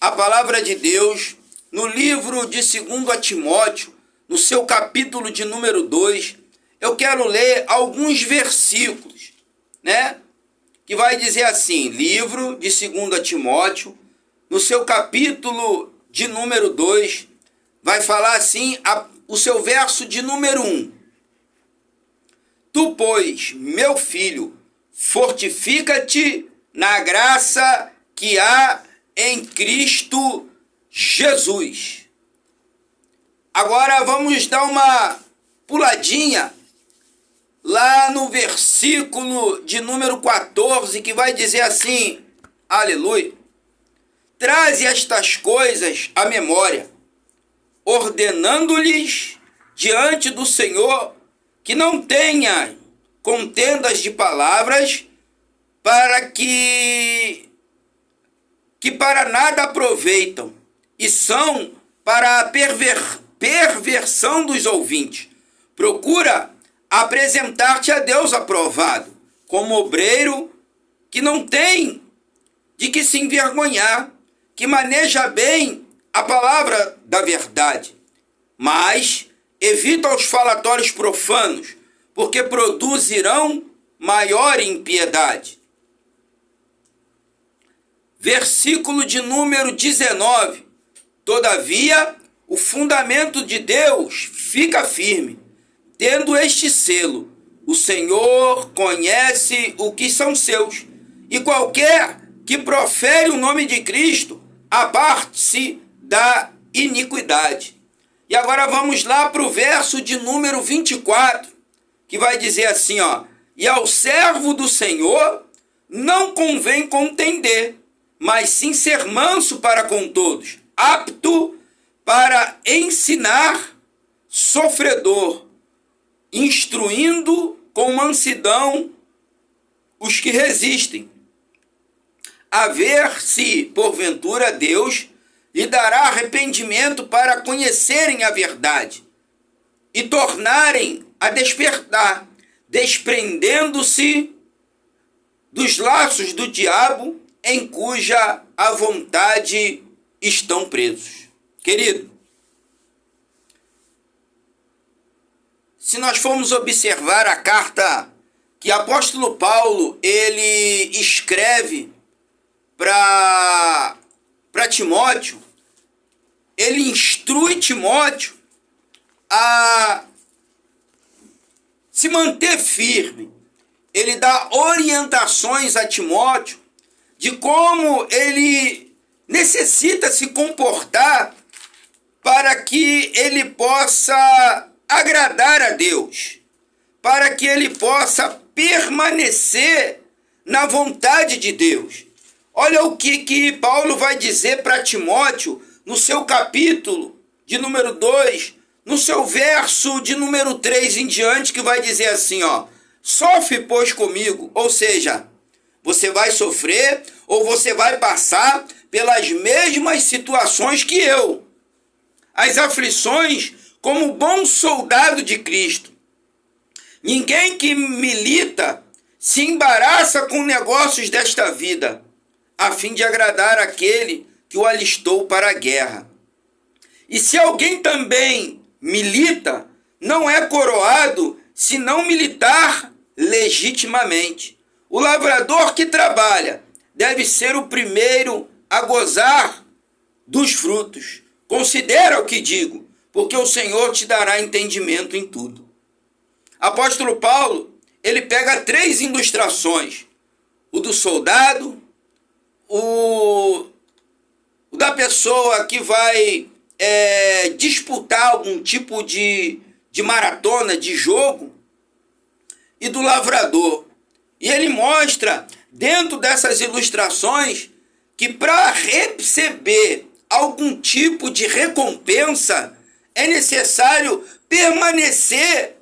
a palavra de Deus no livro de 2 Timóteo, no seu capítulo de número 2. Eu quero ler alguns versículos, né? Que vai dizer assim, livro de 2 Timóteo, no seu capítulo de número 2, vai falar assim, o seu verso de número 1. Tu, pois, meu filho, fortifica-te na graça que há em Cristo Jesus. Agora vamos dar uma puladinha lá no versículo de número 14, que vai dizer assim, aleluia, traze estas coisas à memória, ordenando-lhes diante do Senhor que não tenha contendas de palavras, para que para nada aproveitam, e são para a perversão dos ouvintes. Procura apresentar-te a Deus aprovado, como obreiro que não tem de que se envergonhar, que maneja bem a palavra da verdade, mas evita os falatórios profanos, porque produzirão maior impiedade. Versículo de número 19. Todavia, o fundamento de Deus fica firme, tendo este selo: o Senhor conhece o que são seus, e qualquer que profere o nome de Cristo, aparte-se da iniquidade. E agora vamos lá para o verso de número 24, que vai dizer assim, ó: e ao servo do Senhor não convém contender, mas sim ser manso para com todos, apto para ensinar, sofredor, instruindo com mansidão os que resistem, a ver se, porventura, Deus lhe dará arrependimento para conhecerem a verdade e tornarem a despertar, desprendendo-se dos laços do diabo, em cuja a vontade estão presos. Querido, se nós formos observar a carta que o apóstolo Paulo ele escreve para Timóteo, ele instrui Timóteo a se manter firme. Ele dá orientações a Timóteo de como ele necessita se comportar para que ele possa agradar a Deus, para que ele possa permanecer na vontade de Deus. Olha o que Paulo vai dizer para Timóteo no seu capítulo de número 2, no seu verso de número 3 em diante, que vai dizer assim, ó: sofre, pois, comigo, ou seja, você vai sofrer ou você vai passar pelas mesmas situações que eu. As aflições como bom soldado de Cristo. Ninguém que milita se embaraça com negócios desta vida, a fim de agradar aquele que o alistou para a guerra. E se alguém também milita, não é coroado se não militar legitimamente. O lavrador que trabalha deve ser o primeiro a gozar dos frutos. Considera o que digo, porque o Senhor te dará entendimento em tudo. Apóstolo Paulo, ele pega 3 ilustrações: o do soldado, o da pessoa que vai disputar algum tipo de maratona, de jogo, e do lavrador. E ele mostra, dentro dessas ilustrações, que para receber algum tipo de recompensa, é necessário permanecer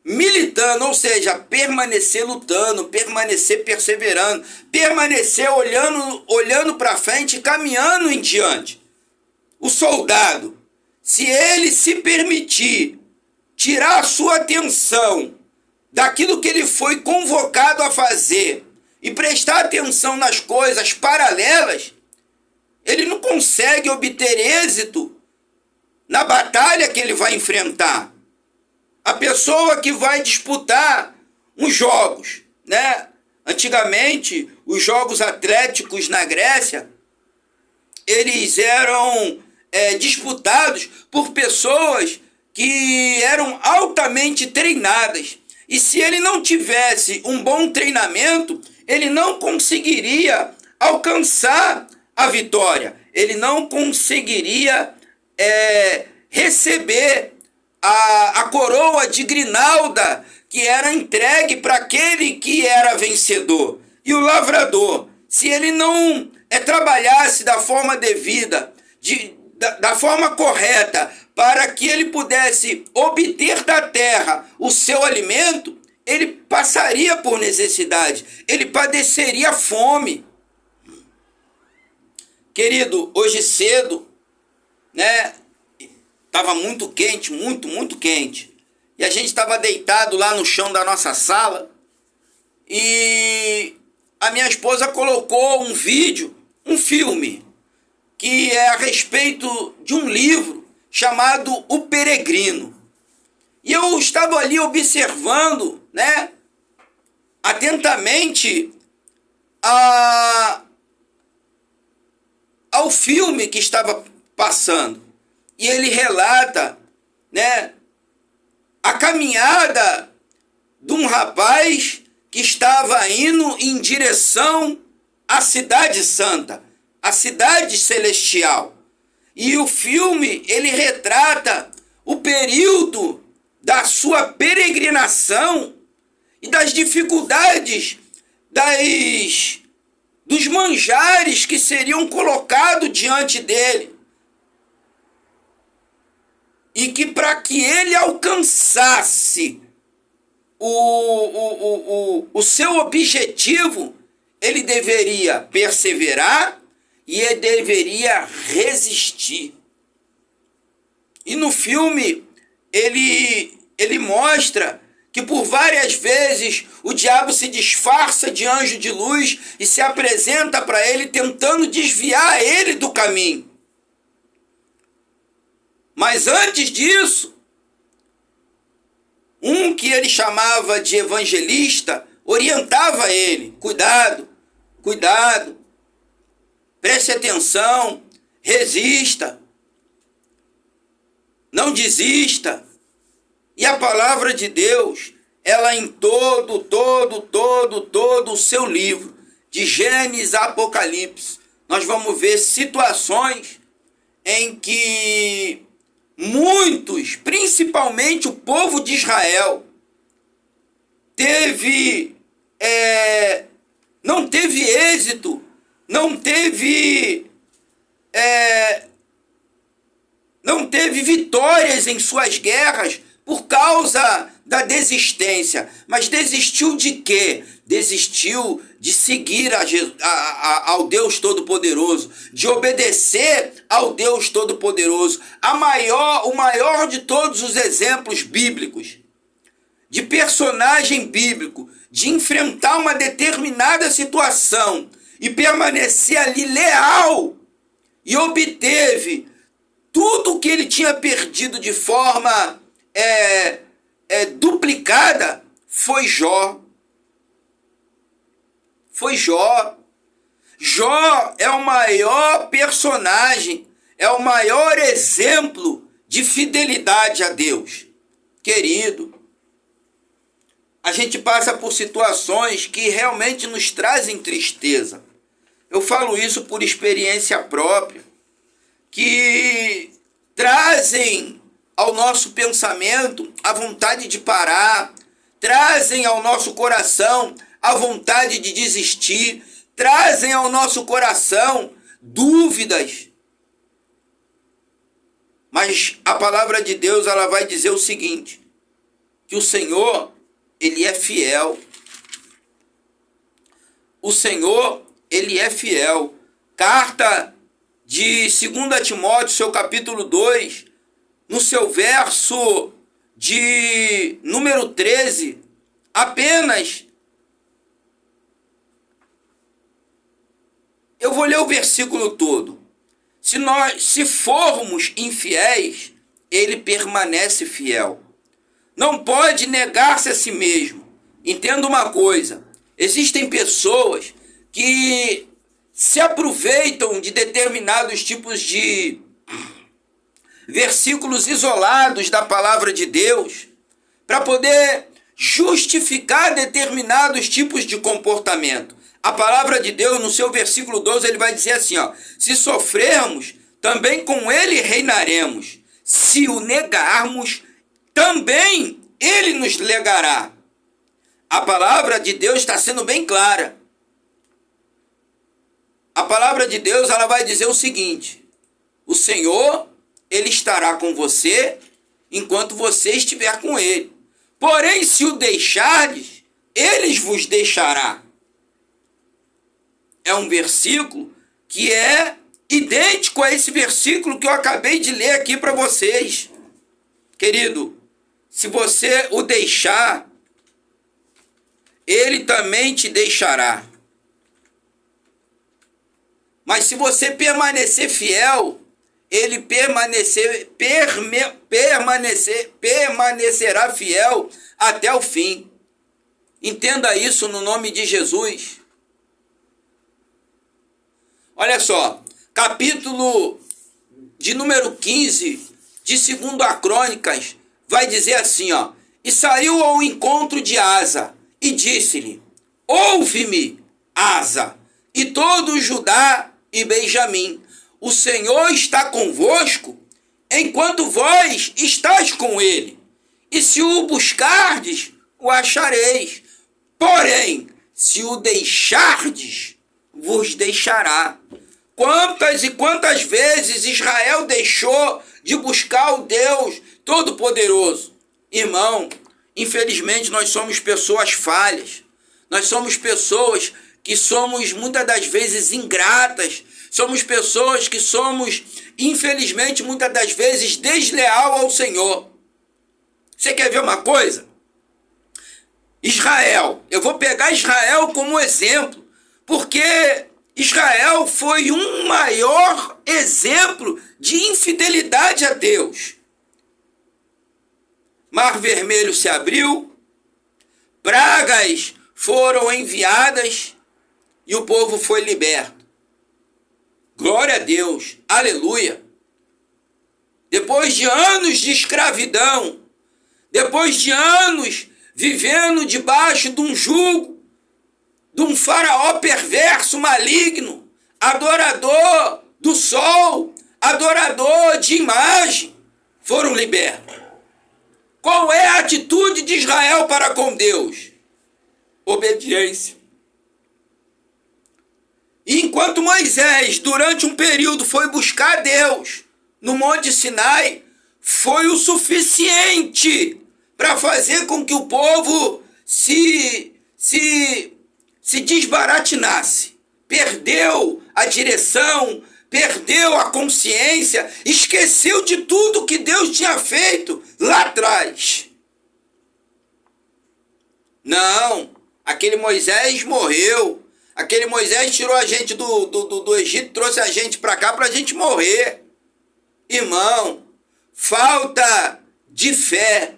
militando, ou seja, permanecer lutando, permanecer perseverando, permanecer olhando para frente e caminhando em diante. O soldado, se ele se permitir tirar a sua atenção daquilo que ele foi convocado a fazer e prestar atenção nas coisas paralelas, ele não consegue obter êxito na batalha que ele vai enfrentar. A pessoa que vai disputar uns jogos, né? Antigamente, os jogos atléticos na Grécia, eles eram disputados por pessoas que eram altamente treinadas. E se ele não tivesse um bom treinamento, ele não conseguiria alcançar a vitória. Ele não conseguiria receber a coroa de grinalda que era entregue para aquele que era vencedor. E o lavrador, se ele não trabalhasse da forma devida, da forma correta, para que ele pudesse obter da terra o seu alimento, ele passaria por necessidade, ele padeceria fome. Querido, hoje cedo, né, estava muito quente, muito quente, e a gente estava deitado lá no chão da nossa sala, e a minha esposa colocou um vídeo, um filme, que é a respeito de um livro chamado O Peregrino. E eu estava ali observando, né, atentamente ao filme que estava passando. E ele relata, né, a caminhada de um rapaz que estava indo em direção à Cidade Santa, a cidade celestial. E o filme, ele retrata o período da sua peregrinação e das dificuldades, dos manjares que seriam colocados diante dele. E que para que ele alcançasse o seu objetivo, ele deveria perseverar e ele deveria resistir. E no filme, ele mostra que por várias vezes o diabo se disfarça de anjo de luz e se apresenta para ele tentando desviar ele do caminho. Mas antes disso, um que ele chamava de evangelista orientava ele: cuidado, preste atenção, resista, não desista. E a palavra de Deus, ela em todo o seu livro, de Gênesis a Apocalipse, nós vamos ver situações em que muitos, principalmente o povo de Israel, não teve êxito, não teve vitórias em suas guerras por causa da desistência. Mas desistiu de quê? Desistiu de seguir ao Deus Todo-Poderoso, de obedecer ao Deus Todo-Poderoso. O maior de todos os exemplos bíblicos, de personagem bíblico, de enfrentar uma determinada situação e permanecer ali leal, e obteve tudo o que ele tinha perdido de forma duplicada, foi Jó. Jó é o maior personagem, é o maior exemplo de fidelidade a Deus. Querido, a gente passa por situações que realmente nos trazem tristeza. Eu falo isso por experiência própria, que trazem ao nosso pensamento a vontade de parar, trazem ao nosso coração a vontade de desistir, trazem ao nosso coração dúvidas. Mas a palavra de Deus, ela vai dizer o seguinte, que o Senhor, ele é fiel. O Senhor, ele é fiel. Carta de 2 Timóteo, seu capítulo 2, no seu verso de número 13, apenas, eu vou ler o versículo todo. Se formos infiéis, ele permanece fiel. Não pode negar-se a si mesmo. Entenda uma coisa, existem pessoas que se aproveitam de determinados tipos de versículos isolados da palavra de Deus para poder justificar determinados tipos de comportamento. A palavra de Deus, no seu versículo 12, ele vai dizer assim, ó: se sofrermos, também com ele reinaremos. Se o negarmos, também ele nos legará. A palavra de Deus está sendo bem clara. A palavra de Deus, ela vai dizer o seguinte: o Senhor, ele estará com você enquanto você estiver com ele. Porém, se o deixardes, ele vos deixará. É um versículo que é idêntico a esse versículo que eu acabei de ler aqui para vocês. Querido, se você o deixar, ele também te deixará. Mas se você permanecer fiel, ele permanecerá fiel até o fim. Entenda isso no nome de Jesus. Olha só, capítulo de número 15 de 2 Crônicas vai dizer assim, ó: e saiu ao encontro de Asa e disse-lhe: ouve-me, Asa, e todo Judá e Benjamim, o Senhor está convosco, enquanto vós estáis com ele, e se o buscardes, o achareis. Porém, se o deixardes, vos deixará. Quantas e quantas vezes Israel deixou de buscar o Deus Todo-Poderoso? Irmão, infelizmente nós somos pessoas falhas. Nós somos pessoas que somos muitas das vezes ingratas. Somos pessoas que somos, infelizmente, muitas das vezes desleal ao Senhor. Você quer ver uma coisa? Israel. Eu vou pegar Israel como exemplo, porque Israel foi um maior exemplo de infidelidade a Deus. Mar Vermelho se abriu, pragas foram enviadas e o povo foi liberto. Glória a Deus, aleluia. Depois de anos de escravidão, depois de anos vivendo debaixo de um jugo, de um faraó perverso, maligno, adorador do sol, adorador de imagem, foram libertos. Qual é a atitude de Israel para com Deus? Obediência. E enquanto Moisés, durante um período, foi buscar Deus no Monte Sinai, foi o suficiente para fazer com que o povo se desbaratinasse. Perdeu a direção, perdeu a consciência, esqueceu de tudo que Deus tinha feito lá atrás. Não, aquele Moisés morreu. Aquele Moisés tirou a gente do Egito, trouxe a gente para cá para a gente morrer. Irmão, falta de fé,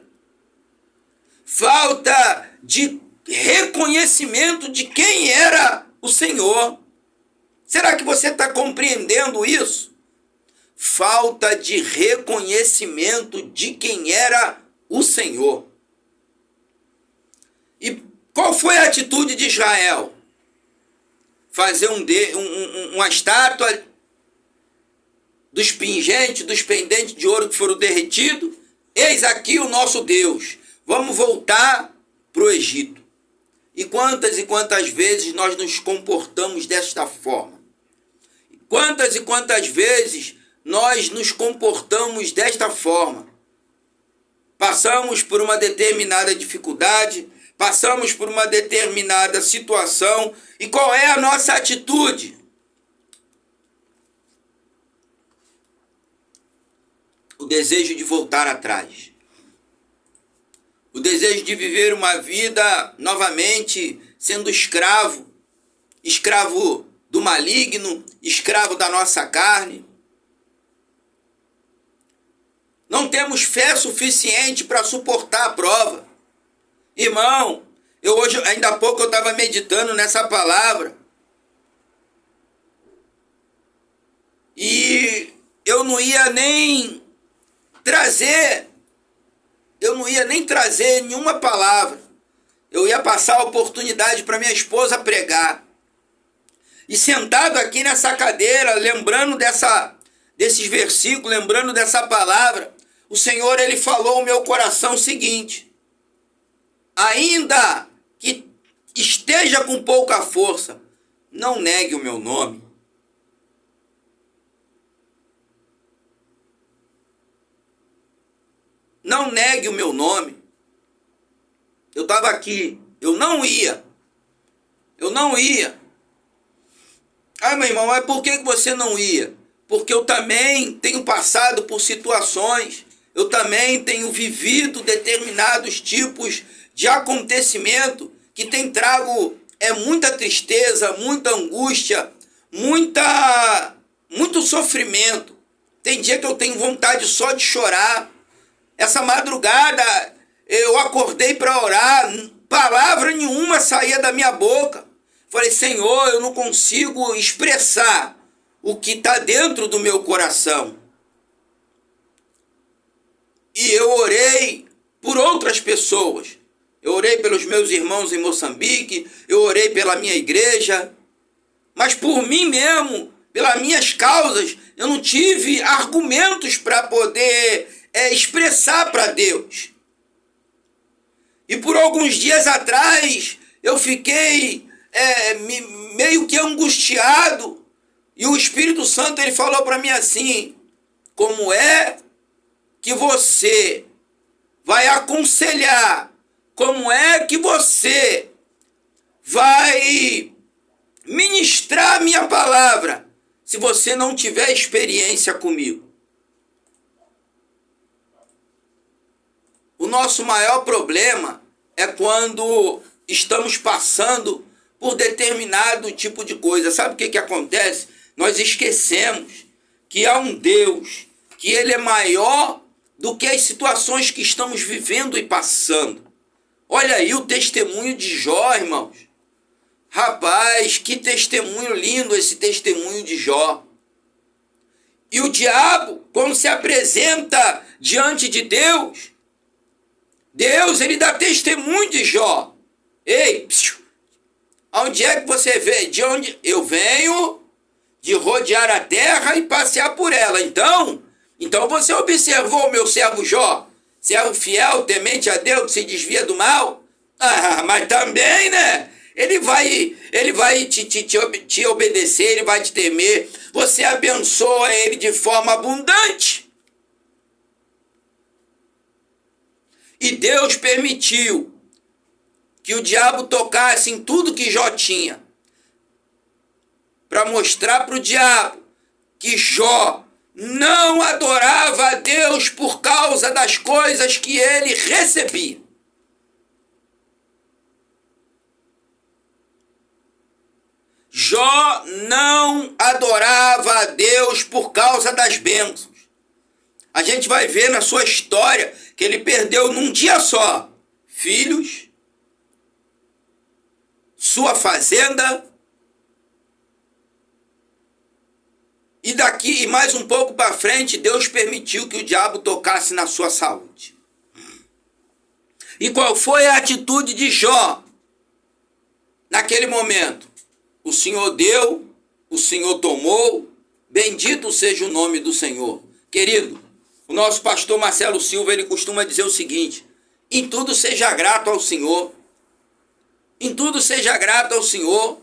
falta de reconhecimento de quem era o Senhor. Será que você está compreendendo isso? Falta de reconhecimento de quem era o Senhor. E qual foi a atitude de Israel? Fazer uma estátua dos pingentes, dos pendentes de ouro que foram derretidos. Eis aqui o nosso Deus. Vamos voltar para o Egito. E quantas vezes nós nos comportamos desta forma? Quantas e quantas vezes nós nos comportamos desta forma? Passamos por uma determinada dificuldade, passamos por uma determinada situação, e qual é a nossa atitude? O desejo de voltar atrás. O desejo de viver uma vida novamente sendo escravo do maligno, escravo da nossa carne. Não temos fé suficiente para suportar a prova. Irmão, ainda há pouco eu estava meditando nessa palavra. E eu não ia nem trazer nenhuma palavra. Eu ia passar a oportunidade para minha esposa pregar. E sentado aqui nessa cadeira, lembrando desses versículos, lembrando dessa palavra, o Senhor, Ele falou ao meu coração o seguinte: ainda que esteja com pouca força, não negue o meu nome. Não negue o meu nome. Eu estava aqui, eu não ia. Ah, meu irmão, mas por que você não ia? Porque eu também tenho passado por situações, eu também tenho vivido determinados tipos de acontecimento que tem trago muita tristeza, muita angústia, muito sofrimento. Tem dia que eu tenho vontade só de chorar. Essa madrugada eu acordei para orar, palavra nenhuma saía da minha boca. Falei, Senhor, eu não consigo expressar o que está dentro do meu coração. E eu orei por outras pessoas. Eu orei pelos meus irmãos em Moçambique, eu orei pela minha igreja, mas por mim mesmo, pelas minhas causas, eu não tive argumentos para poder expressar para Deus. E por alguns dias atrás, eu fiquei meio que angustiado, e o Espírito Santo ele falou para mim assim: como é que você vai aconselhar, como é que você vai ministrar a minha palavra se você não tiver experiência comigo? O nosso maior problema é quando estamos passando por determinado tipo de coisa. Sabe o que acontece? Nós esquecemos que há um Deus, que Ele é maior do que as situações que estamos vivendo e passando. Olha aí o testemunho de Jó, irmãos. Rapaz, que testemunho lindo esse testemunho de Jó. E o diabo, quando se apresenta diante de Deus, ele dá testemunho de Jó. Ei, onde é que você vem? De onde? Eu venho de rodear a terra e passear por ela. Então você observou o meu servo Jó, servo fiel, temente a Deus, que se desvia do mal? Ah, mas também, né? Ele vai te obedecer, ele vai te temer. Você abençoa ele de forma abundante. E Deus permitiu que o diabo tocasse em tudo que Jó tinha, para mostrar para o diabo que Jó não adorava a Deus por causa das coisas que ele recebia. Jó não adorava a Deus por causa das bênçãos. A gente vai ver na sua história que ele perdeu num dia só filhos, sua fazenda, e daqui e mais um pouco para frente Deus permitiu que o diabo tocasse na sua saúde. E qual foi a atitude de Jó naquele momento? O Senhor deu, o Senhor tomou, bendito seja o nome do Senhor. Querido, o nosso pastor Marcelo Silva, ele costuma dizer o seguinte: em tudo seja grato ao Senhor. Em tudo seja grato ao Senhor.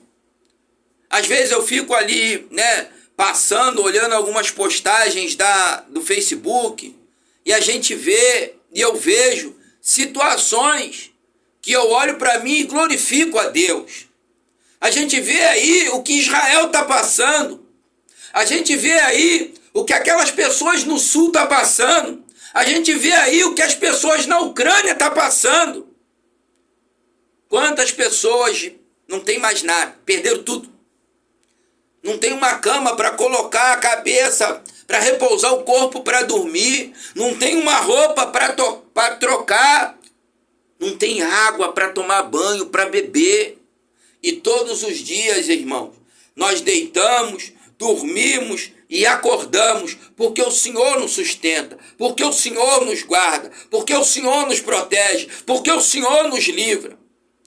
Às vezes eu fico ali, passando, olhando algumas postagens do Facebook, e a gente vê, e eu vejo situações que eu olho para mim e glorifico a Deus. A gente vê aí o que Israel está passando. A gente vê aí o que aquelas pessoas no sul estão passando. A gente vê aí o que as pessoas na Ucrânia estão passando. Quantas pessoas não tem mais nada, perderam tudo. Não tem uma cama para colocar a cabeça, para repousar o corpo para dormir, não tem uma roupa para trocar, não tem água para tomar banho, para beber. E todos os dias, irmãos, nós deitamos, dormimos e acordamos, porque o Senhor nos sustenta, porque o Senhor nos guarda, porque o Senhor nos protege, porque o Senhor nos livra.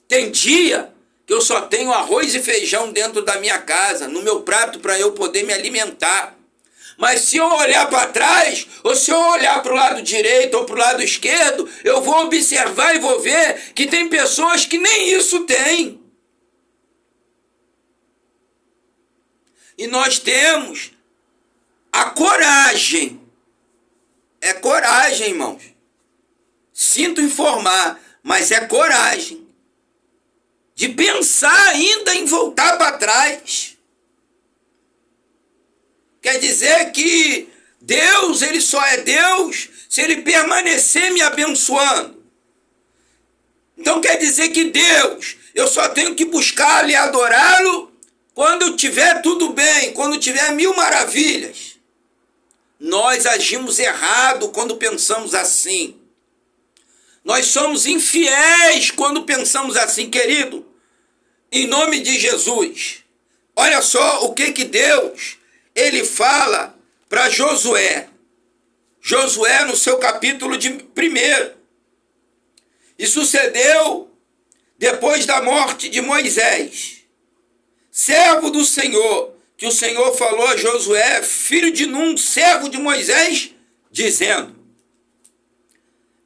Tem dia que eu só tenho arroz e feijão dentro da minha casa, no meu prato, para eu poder me alimentar. Mas se eu olhar para trás, ou se eu olhar para o lado direito ou para o lado esquerdo, eu vou observar e vou ver que tem pessoas que nem isso têm. E nós temos a coragem. É coragem, irmãos. Sinto informar, mas é coragem de pensar ainda em voltar para trás. Quer dizer que Deus, ele só é Deus se ele permanecer me abençoando. Então quer dizer que Deus, eu só tenho que buscá-lo e adorá-lo quando tiver tudo bem, quando tiver mil maravilhas. Nós agimos errado quando pensamos assim. Nós somos infiéis quando pensamos assim, querido. Em nome de Jesus, olha só o que Deus, ele fala para Josué. Josué no seu capítulo de 1. E sucedeu depois da morte de Moisés, servo do Senhor, que o Senhor falou a Josué, filho de Num, servo de Moisés, dizendo: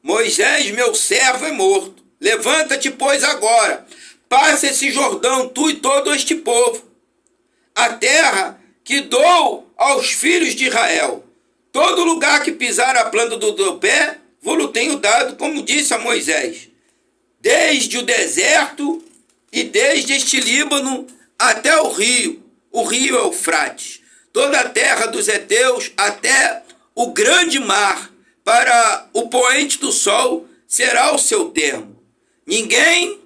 Moisés, meu servo, é morto. Levanta-te, pois, agora, passa esse Jordão, tu e todo este povo, a terra que dou aos filhos de Israel. Todo lugar que pisar a planta do teu pé, vou-lo tenho dado, como disse a Moisés, desde o deserto e desde este Líbano até o rio Eufrates, toda a terra dos heteus até o grande mar, para o poente do sol será o seu termo. Ninguém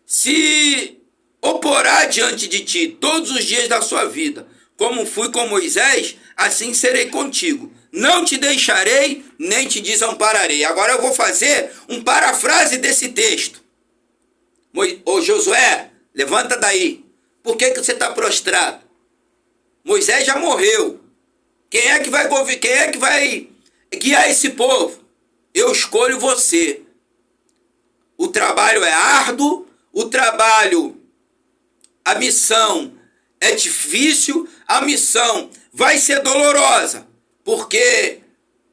se oporá diante de ti todos os dias da sua vida. Como fui com Moisés, assim serei contigo. Não te deixarei, nem te desampararei. Agora eu vou fazer um parafrase desse texto. Ô Josué, levanta daí. Por que você está prostrado? Moisés já morreu. Quem é que vai guiar esse povo? Eu escolho você. O trabalho é árduo, a missão é difícil, a missão vai ser dolorosa, porque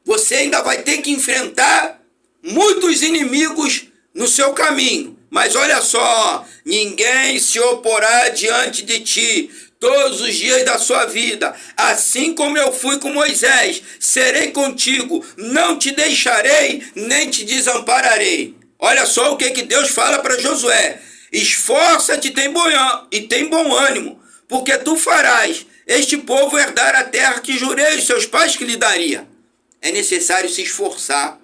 você ainda vai ter que enfrentar muitos inimigos no seu caminho. Mas olha só, ninguém se oporá diante de ti todos os dias da sua vida. Assim como eu fui com Moisés, serei contigo, não te deixarei, nem te desampararei. Olha só o que Deus fala para Josué. Esforça-te e tem bom ânimo, porque tu farás este povo herdar a terra que jurei aos seus pais que lhe daria. É necessário se esforçar,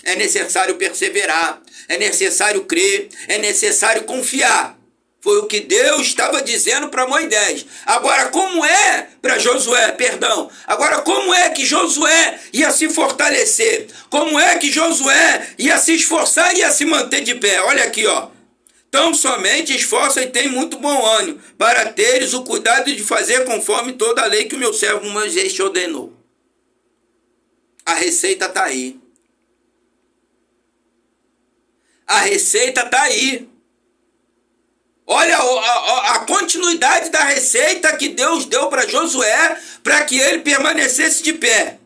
é necessário perseverar, é necessário crer, é necessário confiar. Foi o que Deus estava dizendo para Moisés. Agora, como é para Josué, perdão. Agora, como é que Josué ia se fortalecer? Como é que Josué ia se esforçar e ia se manter de pé? Olha aqui, ó. Tão somente esforça e tem muito bom ânimo, para teres o cuidado de fazer conforme toda a lei que o meu servo Moisés te ordenou. A receita está aí. A receita está aí. Olha a continuidade da receita que Deus deu para Josué para que ele permanecesse de pé.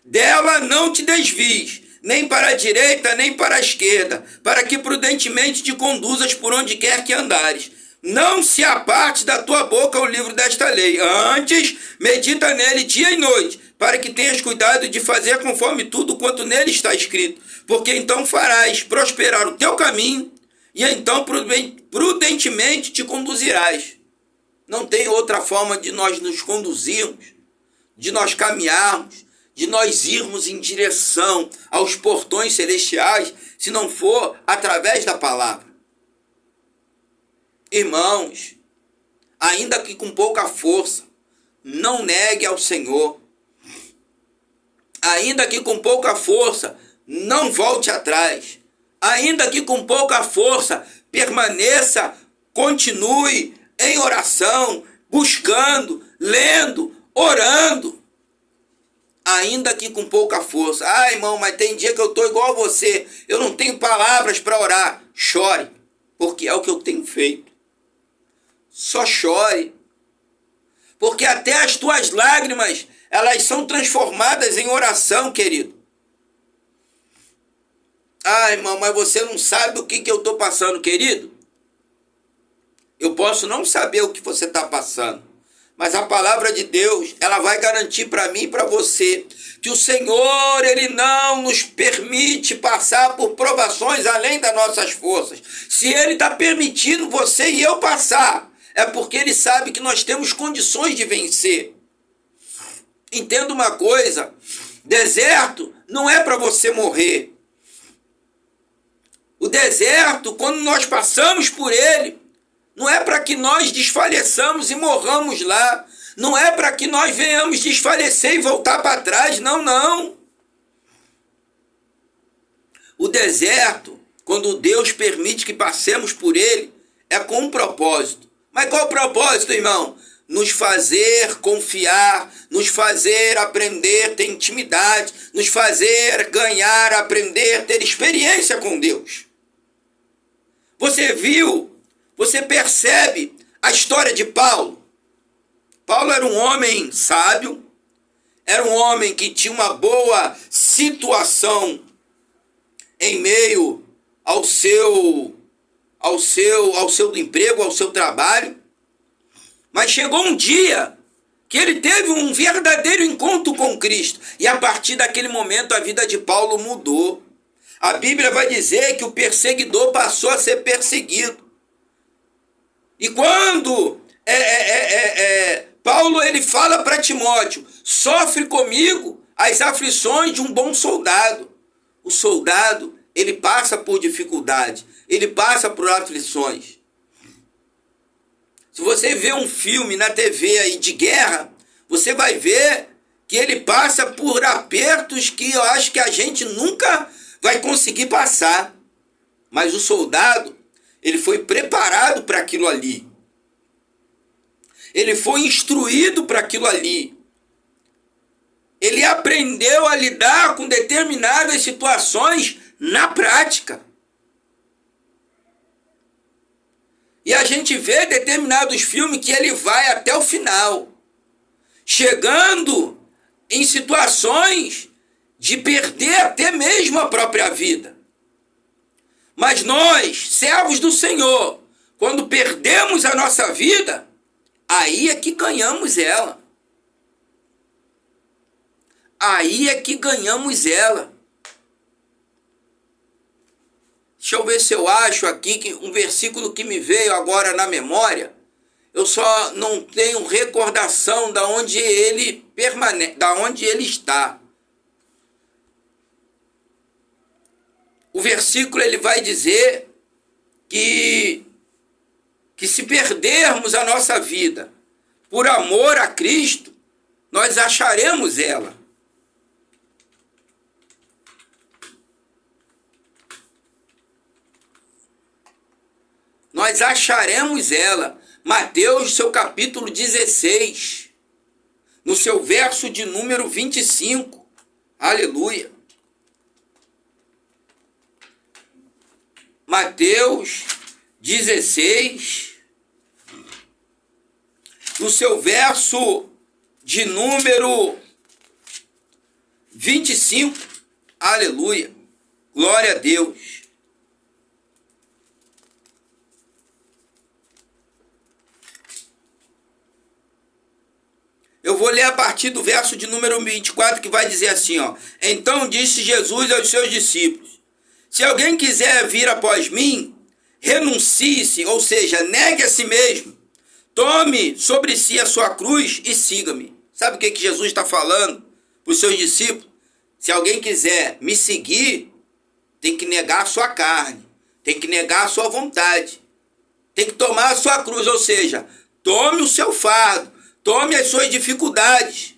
Dela não te desvies, nem para a direita, nem para a esquerda, para que prudentemente te conduzas por onde quer que andares. Não se aparte da tua boca o livro desta lei. Antes, medita nele dia e noite, para que tenhas cuidado de fazer conforme tudo quanto nele está escrito. Porque então farás prosperar o teu caminho, e então prudentemente te conduzirás. Não tem outra forma de nós nos conduzirmos, de nós caminharmos, de nós irmos em direção aos portões celestiais, se não for através da palavra. Irmãos, ainda que com pouca força, não negue ao Senhor. ainda que com pouca força, não volte atrás. Ainda que com pouca força, permaneça, continue em oração, buscando, lendo, orando. Ainda que com pouca força. Ah, irmão, mas tem dia que eu estou igual a você. Eu não tenho palavras para orar. Chore, porque é o que eu tenho feito. Só chore. Porque até as tuas lágrimas, elas são transformadas em oração, querido. Ah, irmão, mas você não sabe o que eu estou passando, querido. Eu posso não saber o que você está passando. Mas a palavra de Deus, ela vai garantir para mim e para você que o Senhor, Ele não nos permite passar por provações além das nossas forças. Se Ele está permitindo você e eu passar, é porque Ele sabe que nós temos condições de vencer. Entenda uma coisa, deserto não é para você morrer. O deserto, quando nós passamos por ele, não é para que nós desfaleçamos e morramos lá. Não é para que nós venhamos desfalecer e voltar para trás. Não, não. O deserto, quando Deus permite que passemos por ele, é com um propósito. Mas qual o propósito, irmão? Nos fazer confiar, nos fazer aprender, ter intimidade, nos fazer ganhar, aprender, ter experiência com Deus. Você viu? Você percebe a história de Paulo? Paulo era um homem sábio, era um homem que tinha uma boa situação em meio ao seu emprego, ao seu trabalho. Mas chegou um dia que ele teve um verdadeiro encontro com Cristo. E a partir daquele momento a vida de Paulo mudou. A Bíblia vai dizer que o perseguidor passou a ser perseguido. E quando Paulo ele fala para Timóteo, sofre comigo as aflições de um bom soldado. O soldado, ele passa por dificuldade, ele passa por aflições. Se você vê um filme na TV aí de guerra, você vai ver que ele passa por apertos que eu acho que a gente nunca vai conseguir passar. Mas o soldado, ele foi preparado para aquilo ali. Ele foi instruído para aquilo ali. Ele aprendeu a lidar com determinadas situações na prática. E a gente vê determinados filmes que ele vai até o final, chegando em situações de perder até mesmo a própria vida. Mas nós, servos do Senhor, quando perdemos a nossa vida, aí é que ganhamos ela. Aí é que ganhamos ela. Deixa eu ver se eu acho aqui que um versículo que me veio agora na memória. Eu só não tenho recordação da onde ele permanece, da onde ele está. O versículo ele vai dizer que se perdermos a nossa vida por amor a Cristo, nós acharemos ela. Nós acharemos ela. Mateus, seu capítulo 16, no seu verso de número 25. Aleluia. Mateus 16, no seu verso de número 25. Aleluia. Glória a Deus. Eu vou ler a partir do verso de número 24, que vai dizer assim, ó. Então disse Jesus aos seus discípulos, se alguém quiser vir após mim, renuncie-se, ou seja, negue a si mesmo, tome sobre si a sua cruz e siga-me. Sabe o que Jesus está falando para os seus discípulos? Se alguém quiser me seguir, tem que negar a sua carne, tem que negar a sua vontade, tem que tomar a sua cruz, ou seja, tome o seu fardo, tome as suas dificuldades.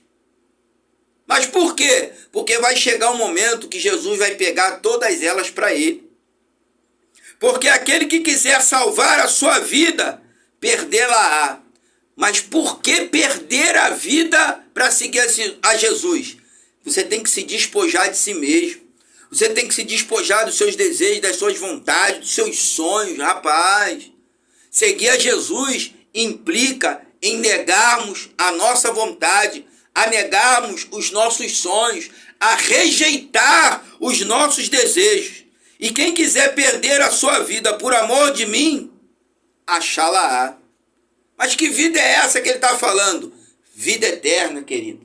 Mas por quê? Porque vai chegar um momento que Jesus vai pegar todas elas para ele. Porque aquele que quiser salvar a sua vida, perdê-la-á. Mas por que perder a vida para seguir a Jesus? Você tem que se despojar de si mesmo. Você tem que se despojar dos seus desejos, das suas vontades, dos seus sonhos, rapaz. Seguir a Jesus implica em negarmos a nossa vontade, a negarmos os nossos sonhos, a rejeitar os nossos desejos. E quem quiser perder a sua vida por amor de mim, achá-la-á. Mas que vida é essa que ele está falando? Vida eterna, querido.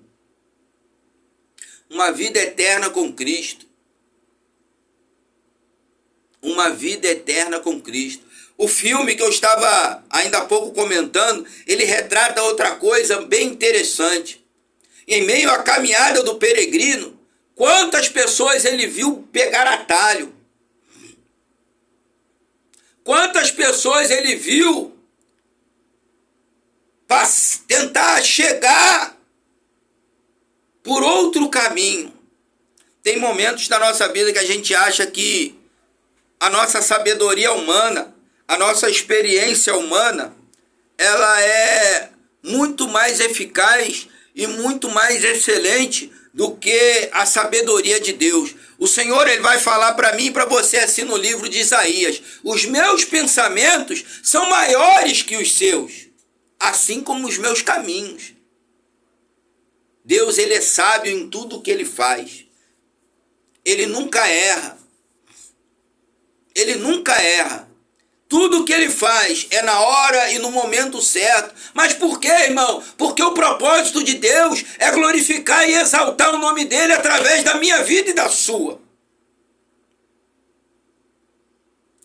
Uma vida eterna com Cristo. Uma vida eterna com Cristo. O filme que eu estava ainda há pouco comentando, ele retrata outra coisa bem interessante. Em meio à caminhada do peregrino, quantas pessoas ele viu pegar atalho? Quantas pessoas ele viu tentar chegar por outro caminho? Tem momentos da nossa vida que a gente acha que a nossa sabedoria humana, a nossa experiência humana, ela é muito mais eficaz e muito mais excelente do que a sabedoria de Deus. O Senhor, ele vai falar para mim e para você assim no livro de Isaías: os meus pensamentos são maiores que os seus, assim como os meus caminhos. Deus, ele é sábio em tudo o que ele faz. Ele nunca erra. Ele nunca erra. Tudo o que ele faz é na hora e no momento certo. Mas por quê, irmão? Porque o propósito de Deus é glorificar e exaltar o nome dele através da minha vida e da sua.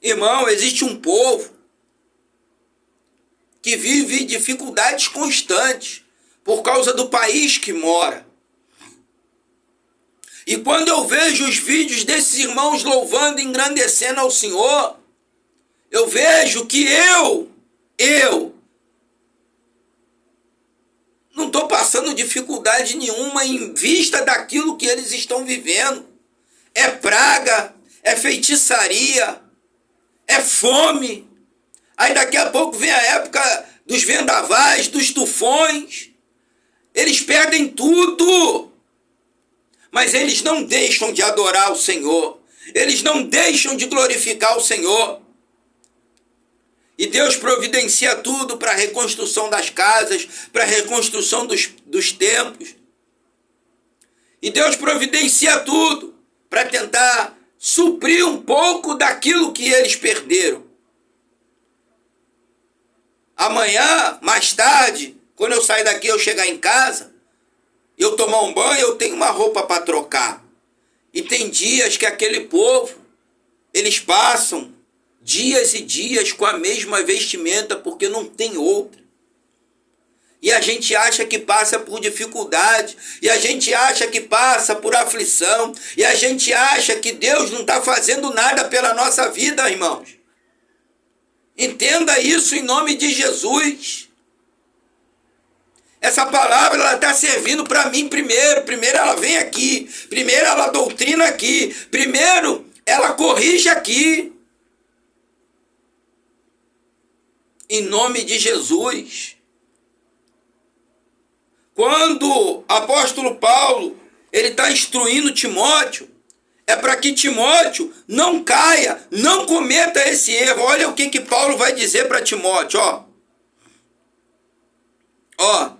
Irmão, existe um povo que vive dificuldades constantes por causa do país que mora. E quando eu vejo os vídeos desses irmãos louvando e engrandecendo ao Senhor, eu vejo que eu não estou passando dificuldade nenhuma em vista daquilo que eles estão vivendo. É praga, é feitiçaria, é fome. Aí daqui a pouco vem a época dos vendavais, dos tufões. Eles perdem tudo. Mas eles não deixam de adorar o Senhor. Eles não deixam de glorificar o Senhor. E Deus providencia tudo para a reconstrução das casas, para a reconstrução dos templos. E Deus providencia tudo para tentar suprir um pouco daquilo que eles perderam. Amanhã, mais tarde, quando eu sair daqui, eu chegar em casa, eu tomar um banho, eu tenho uma roupa para trocar. E tem dias que aquele povo, eles passam dias e dias com a mesma vestimenta porque não tem outra. E a gente acha que passa por dificuldade, e a gente acha que passa por aflição, e a gente acha que Deus não está fazendo nada pela nossa vida, irmãos. Entenda isso em nome de Jesus. Essa palavra, ela está servindo para mim primeiro. Primeiro ela vem aqui. Primeiro ela doutrina aqui. Primeiro ela corrige aqui. Em nome de Jesus. Quando o apóstolo Paulo, ele está instruindo Timóteo, é para que Timóteo não caia, não cometa esse erro. Olha o que Paulo vai dizer para Timóteo, ó.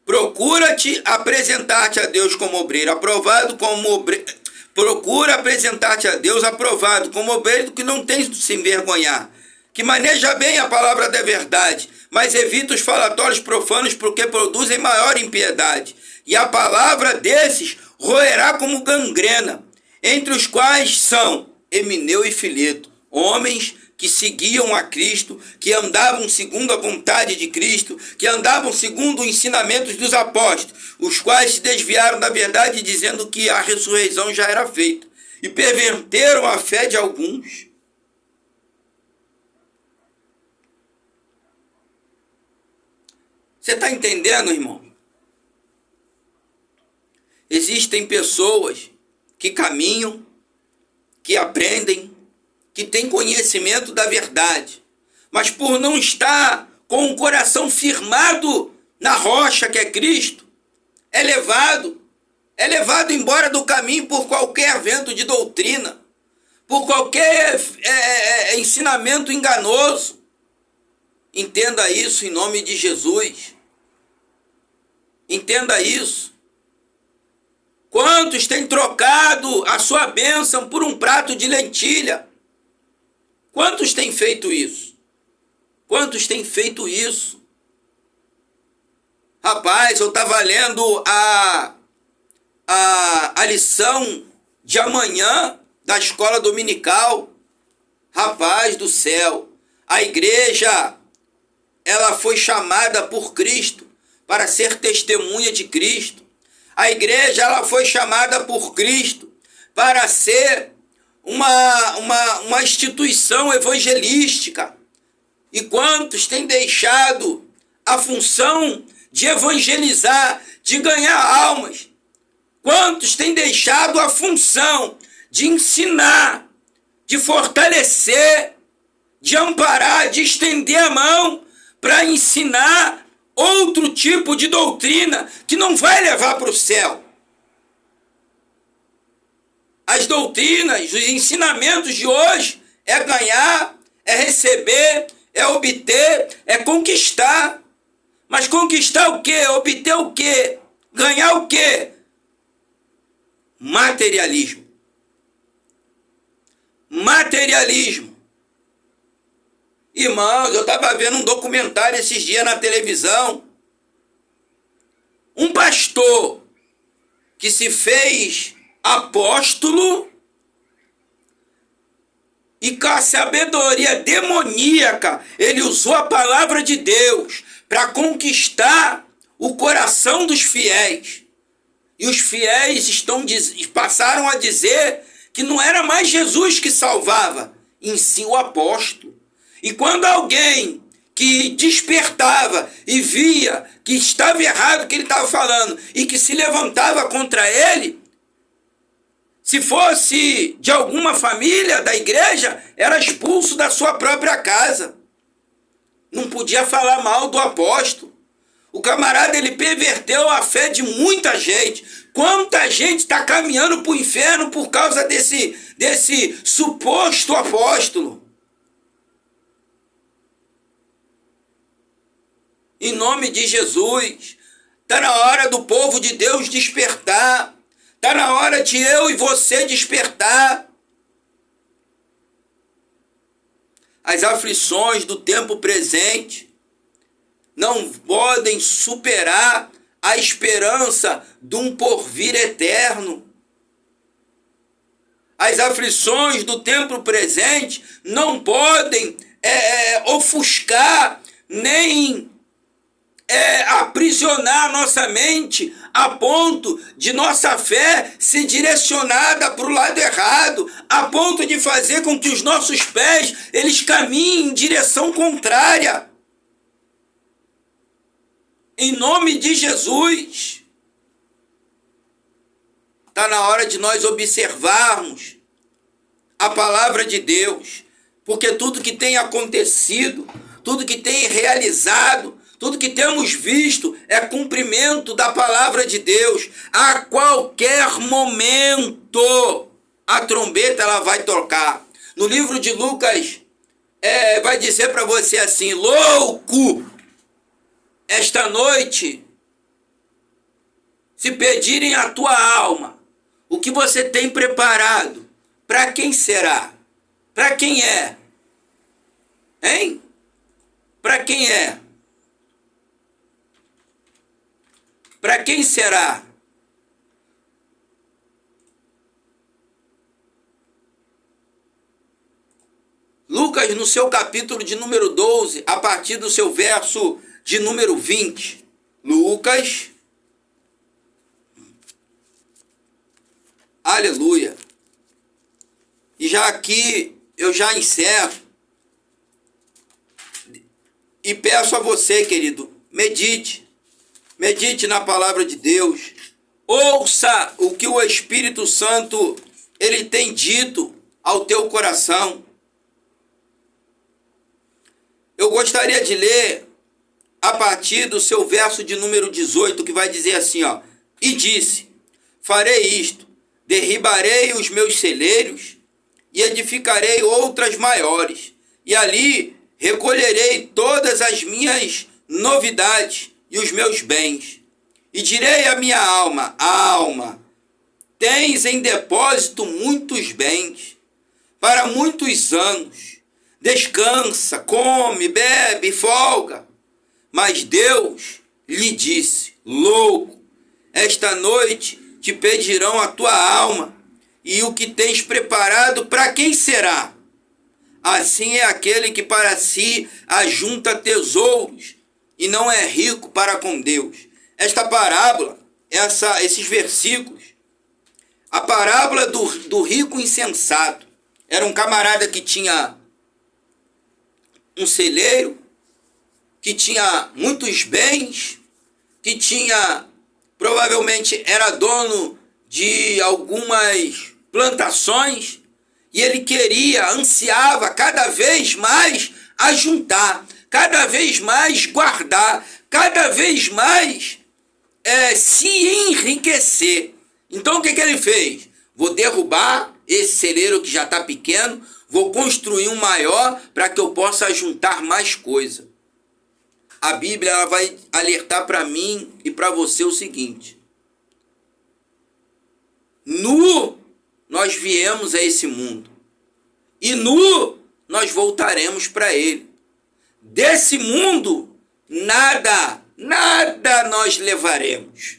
Procura-te apresentar-te a Deus como obreiro, aprovado como obreiro. Procura apresentar-te a Deus aprovado como obreiro que não tens de se envergonhar, que maneja bem a palavra da verdade, mas evita os falatórios profanos porque produzem maior impiedade. E a palavra desses roerá como gangrena, entre os quais são Emineu e Fileto, homens que seguiam a Cristo, que andavam segundo a vontade de Cristo, que andavam segundo os ensinamentos dos apóstolos, os quais se desviaram da verdade dizendo que a ressurreição já era feita, e perverteram a fé de alguns. Você está entendendo, irmão? Existem pessoas que caminham, que aprendem, que têm conhecimento da verdade, mas por não estar com o coração firmado na rocha que é Cristo, é levado embora do caminho por qualquer vento de doutrina, por qualquer ensinamento enganoso. Entenda isso em nome de Jesus. Entenda isso. Quantos têm trocado a sua bênção por um prato de lentilha? Quantos têm feito isso? Quantos têm feito isso? Rapaz, eu estava lendo a lição de amanhã da escola dominical. Rapaz do céu, a igreja, ela foi chamada por Cristo para ser testemunha de Cristo. A igreja, ela foi chamada por Cristo para ser uma instituição evangelística. E quantos têm deixado a função de evangelizar, de ganhar almas? Quantos têm deixado a função de ensinar, de fortalecer, de amparar, de estender a mão para ensinar outro tipo de doutrina que não vai levar para o céu? As doutrinas, os ensinamentos de hoje é ganhar, é receber, é obter, é conquistar. Mas conquistar o quê? Obter o quê? Ganhar o quê? Materialismo. Materialismo. Irmãos, eu estava vendo um documentário esses dias na televisão. Um pastor que se fez apóstolo e com a sabedoria demoníaca, ele usou a palavra de Deus para conquistar o coração dos fiéis. E os fiéis passaram a dizer que não era mais Jesus que salvava, em si o apóstolo. E quando alguém que despertava e via que estava errado o que ele estava falando e que se levantava contra ele, se fosse de alguma família da igreja, era expulso da sua própria casa. Não podia falar mal do apóstolo. O camarada, ele perverteu a fé de muita gente. Quanta gente está caminhando para o inferno por causa desse suposto apóstolo. Em nome de Jesus, está na hora do povo de Deus despertar. Está na hora de eu e você despertar. As aflições do tempo presente não podem superar a esperança de um porvir eterno. As aflições do tempo presente não podem ofuscar nem aprisionar nossa mente a ponto de nossa fé ser direcionada para o lado errado, a ponto de fazer com que os nossos pés eles caminhem em direção contrária. Em nome de Jesus, está na hora de nós observarmos a palavra de Deus, porque tudo que tem acontecido, tudo que tem realizado, tudo que temos visto é cumprimento da palavra de Deus. A qualquer momento a trombeta ela vai tocar. No livro de Lucas vai dizer para você assim: louco, esta noite, se pedirem a tua alma, o que você tem preparado, para quem será? Para quem é? Hein? Para quem é? Para quem será? Lucas, no seu capítulo de número 12, a partir do seu verso de número 20. Lucas. Aleluia. E já aqui eu já encerro. E peço a você, querido, medite. Medite na palavra de Deus. Ouça o que o Espírito Santo ele tem dito ao teu coração. Eu gostaria de ler a partir do seu verso de número 18, que vai dizer assim, ó: e disse: farei isto, derribarei os meus celeiros e edificarei outras maiores, e ali recolherei todas as minhas novidades e os meus bens. E direi à minha alma: alma, tens em depósito muitos bens, para muitos anos. Descansa, come, bebe, folga. Mas Deus lhe disse: louco, esta noite te pedirão a tua alma, e o que tens preparado, para quem será? Assim é aquele que para si ajunta tesouros e não é rico para com Deus. Esta parábola, esses versículos, a parábola do rico insensato, era um camarada que tinha um celeiro, que tinha muitos bens, que tinha, provavelmente era dono de algumas plantações, e ele queria, ansiava cada vez mais ajuntar, cada vez mais guardar, cada vez mais se enriquecer. Então o que ele fez? Vou derrubar esse celeiro que já está pequeno, vou construir um maior para que eu possa juntar mais coisa. A Bíblia ela vai alertar para mim e para você o seguinte: nu nós viemos a esse mundo, e nu nós voltaremos para ele. Desse mundo nada nós levaremos.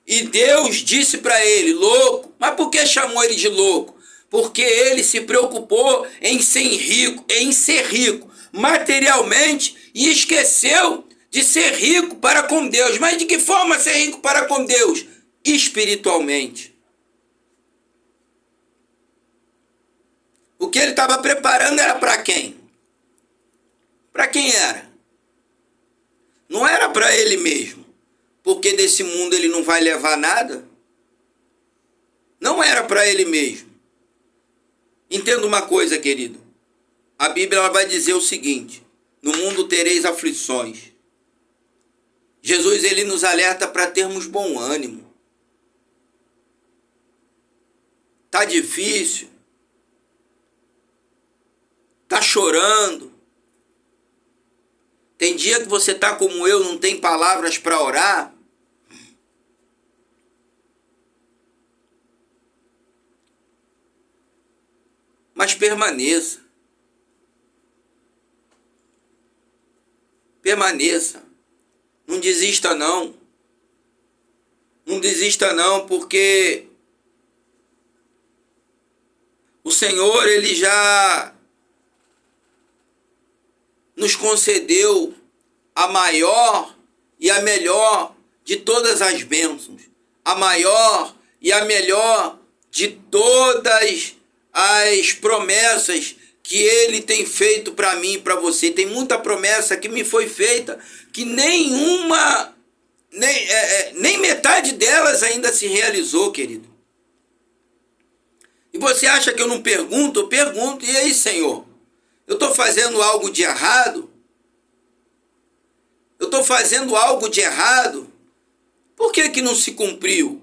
E Deus disse para ele: louco. Mas por que chamou ele de louco? Porque ele se preocupou em ser rico materialmente e esqueceu de ser rico para com Deus. Mas de que forma ser rico para com Deus? Espiritualmente. O que ele estava preparando era para quem? Para quem era? Não era para ele mesmo, porque desse mundo ele não vai levar nada. Não era para ele mesmo. Entenda uma coisa, querido. A Bíblia ela vai dizer o seguinte: no mundo tereis aflições. Jesus ele nos alerta para termos bom ânimo. Tá difícil. Tá chorando. Tem dia que você tá como eu, não tem palavras para orar. Mas permaneça. Permaneça. Não desista não. Não desista não, porque o Senhor ele já nos concedeu a maior e a melhor de todas as bênçãos. A maior e a melhor de todas as promessas que ele tem feito para mim e para você. Tem muita promessa que me foi feita que nem metade delas ainda se realizou, querido. E você acha que eu não pergunto? Eu pergunto. E aí, Senhor? Eu estou fazendo algo de errado? Eu estou fazendo algo de errado? Por que que não se cumpriu?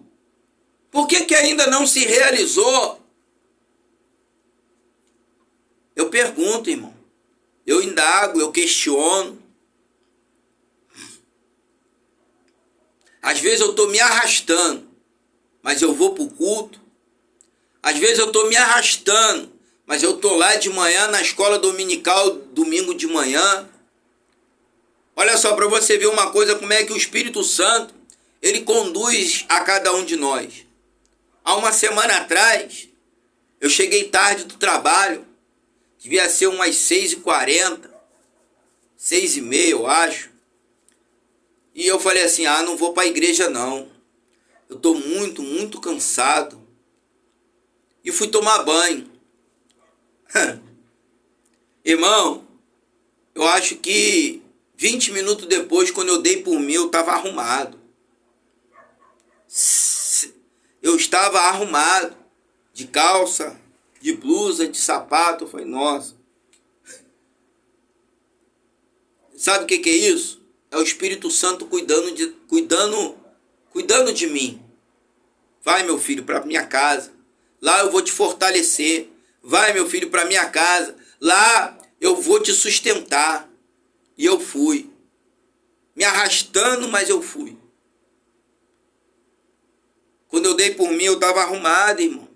Por que que ainda não se realizou? Eu pergunto, irmão. Eu indago, eu questiono. Às vezes eu estou me arrastando, mas eu vou para o culto. Às vezes eu estou me arrastando, mas eu estou lá de manhã na escola dominical, domingo de manhã. Olha só, para você ver uma coisa, como é que o Espírito Santo, ele conduz a cada um de nós. Há uma semana atrás, eu cheguei tarde do trabalho, devia ser umas 6h40, 6h30, eu acho. E eu falei assim, não vou para a igreja não. Eu estou muito cansado. E fui tomar banho. Irmão, eu acho que 20 minutos depois, quando eu dei por mim, eu estava arrumado. estava arrumado, de calça, de blusa, de sapato. Eu falei, nossa. Sabe o que é isso? É o Espírito Santo cuidando de mim. Vai, meu filho, para minha casa. Lá eu vou te fortalecer. Vai, meu filho, para minha casa. Lá eu vou te sustentar. E eu fui. Me arrastando, mas eu fui. Quando eu dei por mim, eu estava arrumado, irmão.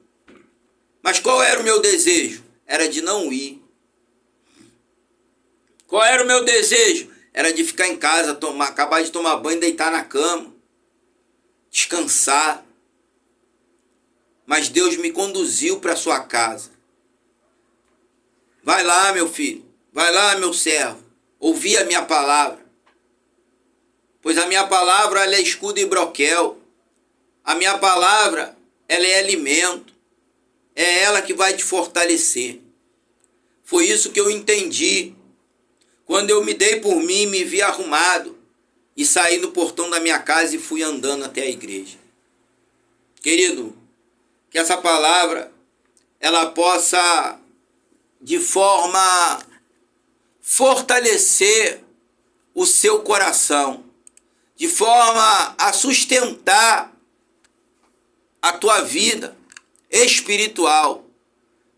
Mas qual era o meu desejo? Era de não ir. Qual era o meu desejo? Era de ficar em casa, acabar de tomar banho, deitar na cama, descansar. Mas Deus me conduziu para sua casa. Vai lá, meu filho. Vai lá, meu servo. Ouvi a minha palavra. Pois a minha palavra, ela é escudo e broquel. A minha palavra, ela é alimento. É ela que vai te fortalecer. Foi isso que eu entendi. Quando eu me dei por mim, me vi arrumado. E saí do portão da minha casa e fui andando até a igreja. Querido, que essa palavra, ela possa, de forma fortalecer o seu coração, de forma a sustentar a tua vida espiritual.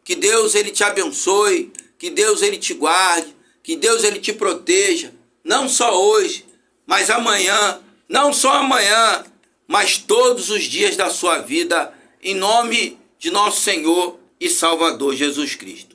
Que Deus ele te abençoe, que Deus ele te guarde, que Deus ele te proteja, não só hoje, mas amanhã, não só amanhã, mas todos os dias da sua vida, em nome de nosso Senhor e Salvador Jesus Cristo.